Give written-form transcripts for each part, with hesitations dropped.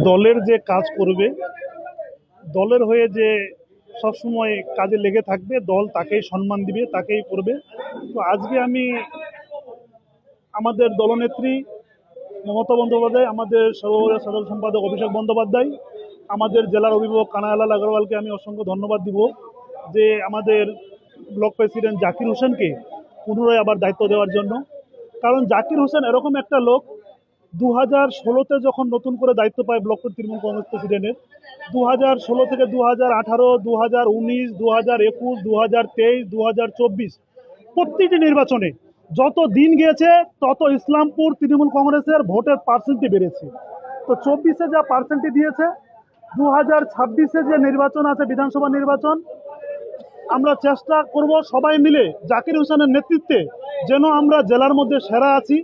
দলের যে কাজ করবে, দলের হয়ে যে সবসময় কাজে লেগে থাকবে, দল তাকেই সম্মান দিবে, তাকেই করবে। তো আজকে আমি আমাদের দলনেত্রী মমতা বন্দ্যোপাধ্যায়, আমাদের সাধারণ সম্পাদক অভিষেক বন্দ্যোপাধ্যায়, আমাদের জেলার অভিভাবক কানাইলাল আগরওয়ালকে আমি অসংখ্য ধন্যবাদ দিব যে আমাদের ব্লক প্রেসিডেন্ট জাকির হোসেনকে পুনরায় আবার দায়িত্ব দেওয়ার জন্য। কারণ জাকির হোসেন এরকম একটা লোক, 2016-তে যখন নতুন করে দায়িত্ব পায় ব্লক তৃণমূল কংগ্রেস প্রেসিডেন্টের, 2016 থেকে 2018, 2019, 2021, 2023, 2024 প্রতিটি নির্বাচনে যত দিন গিয়েছে তত ইসলামপুর তৃণমূল কংগ্রেসের ভোটের পার্সেন্টই বেড়েছে। তো 24-এ যা পার্সেন্টই দিয়েছে, 2026-এ যে নির্বাচন আছে বিধানসভা নির্বাচন, আমরা চেষ্টা করব সবাই মিলে জাকির হোসেনের নেতৃত্বে যেন আমরা জেলার মধ্যে সেরা আছি,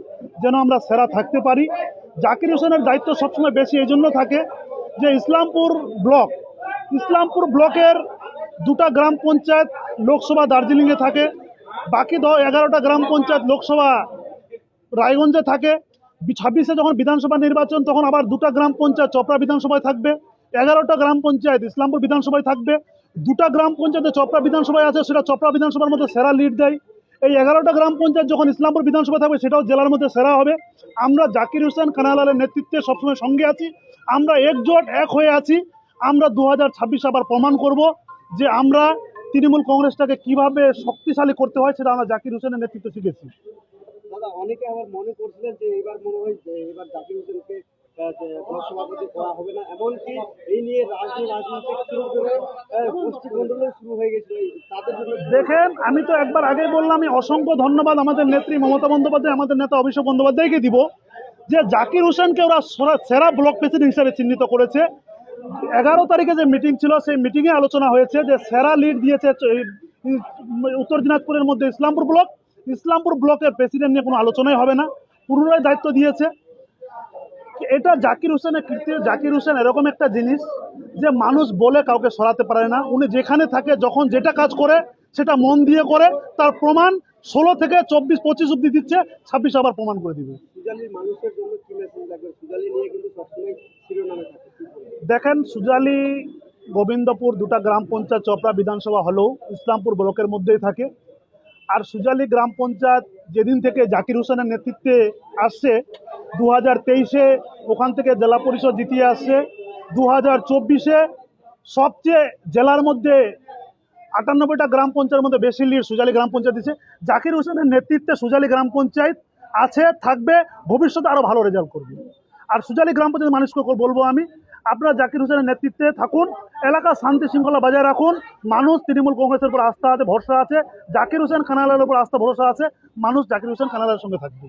যেন আমরা সেরা থাকতে পারি। জাকির হোসেনের দায়িত্ব সবসময় বেশি এই জন্য থাকে যে ইসলামপুর ব্লকের 2টা গ্রাম পঞ্চায়েত লোকসভা দার্জিলিংয়ে থাকে, বাকি 11টা গ্রাম পঞ্চায়েত লোকসভা রায়গঞ্জে থাকে। 26-এ যখন বিধানসভা নির্বাচন তখন আবার 2টা গ্রাম পঞ্চায়েত চপড়া বিধানসভায় থাকবে, 11টা গ্রাম পঞ্চায়েত ইসলামপুর বিধানসভায় থাকবে। 2টা গ্রাম পঞ্চায়েতে চপড়া বিধানসভায় আছে, সেটা চপড়া বিধানসভার মধ্যে সেরা লিড দেয়। এই 11টা গ্রাম পঞ্চায়েত যখন ইসলামপুর বিধানসভা থাকবে সেটাও জেলার মধ্যে সেরা হবে। আমরা জাকির হোসেন কানাইলালের নেতৃত্বে সবসময় সঙ্গে আছি, আমরা একজোট এক হয়ে আছি। আমরা 2026 আবার প্রমাণ করব যে আমরা তৃণমূল কংগ্রেসটাকে কিভাবে শক্তিশালী করতে হয়, সেটা আমরা জাকির হোসেনের নেতৃত্বে শিখেছি। দাদা, অনেকে আবার মনে করছিলেন যে এবার মনে হয় যে এবার জাকির হোসেনকে ব্লক সভাপতি করা হবে না, এমনকি এই নিয়ে রাজনৈতিক শুরু করে গোষ্ঠীমণ্ডলও শুরু হয়ে গেছিল তাদের জন্য। দেখেন, আমি তো একবার আগে বললাম, আমি অসংখ্য ধন্যবাদ আমাদের নেত্রী মমতা বন্দ্যোপাধ্যায়, আমাদের নেতা অভিষেক বন্দ্যোপাধ্যায়কে দিব যে জাকির হোসেনকে ওরা সেরা ব্লক প্রেসিডেন্ট হিসেবে চিহ্নিত করেছে। 11 তারিখে যে মিটিং ছিল সেই মিটিংয়ে আলোচনা হয়েছে যে সেরা লিড দিয়েছে উত্তর দিনাজপুরের মধ্যে ইসলামপুর ব্লকের প্রেসিডেন্ট নিয়ে কোনো আলোচনাই হবে না, পুনরায় দায়িত্ব দিয়েছে। এটা জাকির হোসেনের কীর্তি। জাকির হোসেন এরকম একটা জিনিস যে মানুষ বলে কাউকে সরাতে পারে না। উনি যেখানে থাকে যখন যেটা কাজ করে সেটা মন দিয়ে করে, তার প্রমাণ 16 থেকে 24-25 অব্দি দিচ্ছে, 26 আবার প্রমাণ করে দিবে। সুজালির মানুষের জন্য কি মেসেজ লাগবে? সুজালি নিয়ে কিন্তু সবসময় শিরোনামে থাকে। দেখেন, সুজালি গোবিন্দপুর 2টা গ্রাম পঞ্চায়েত চপড়া বিধানসভা হলেও ইসলামপুর ব্লকের মধ্যেই থাকে। আর সুজালি গ্রাম পঞ্চায়েত যেদিন থেকে জাকির হোসেনের নেতৃত্বে আসছে, 2023-এ ওখান থেকে জেলা পরিষদ জিতিয়ে আসছে। 2024-এ সবচেয়ে জেলার মধ্যে 98টা গ্রাম পঞ্চায়েতের মধ্যে বেশি লিড সুজালি গ্রাম পঞ্চায়েত দিচ্ছে। জাকির হোসেনের নেতৃত্বে সুজালি গ্রাম পঞ্চায়েত আছে, থাকবে, ভবিষ্যতে আরও ভালো রেজাল্ট করবে। আর সুজালি গ্রাম পঞ্চায়েত মানুষকে বলবো আমি, আপনারা জাকির হোসেনের নেতৃত্বে থাকুন, এলাকার শান্তি শৃঙ্খলা বজায় রাখুন। মানুষ তৃণমূল কংগ্রেসের উপর আস্থা আছে, ভরসা আছে, জাকির হোসেন কানাইলালের উপর আস্থা ভরসা আছে, মানুষ জাকির হোসেন কানাইলালের সঙ্গে থাকবে।